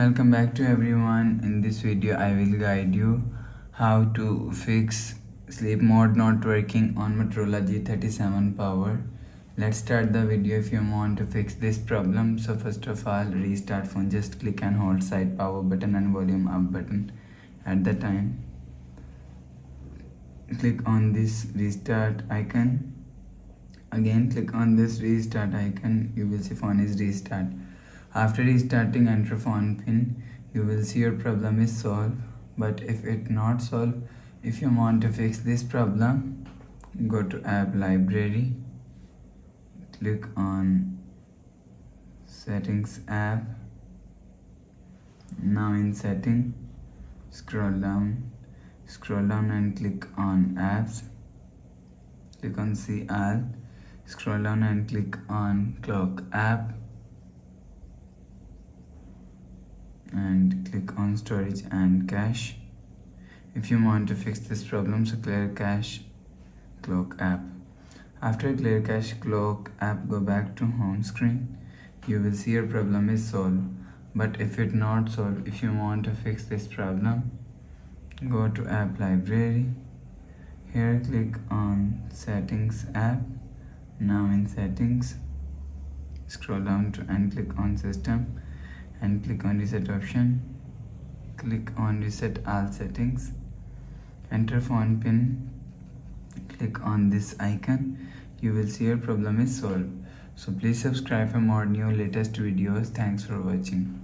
Welcome back to everyone. In this video I will guide you how to fix sleep mode not working on Motorola G37 power. Let's start the video. If you want to fix this problem, so first of all, restart phone. Just click and hold side power button and volume up button at the time. Click on this restart icon. Again click on this restart icon. You will see phone is restart. After restarting, enter phone pin. You will see your problem is solved. But if it not solved, if you want to fix this problem, go to app library. Click on settings app. Now in setting, scroll down and click on apps. Click on see all. Scroll down and click on clock app. And click on storage and cache. If you want to fix this problem, so clear cache clock app. After clear cache clock app, go back to home screen. You will see your problem is solved. But if it not solved, if you want to fix this problem, go to app library. Here click on settings app. Now in settings, scroll down to and click on system and click on reset option. Click on reset all settings. Enter phone pin. Click on this icon. You will see your problem is solved. So please subscribe for more new latest videos. Thanks for watching.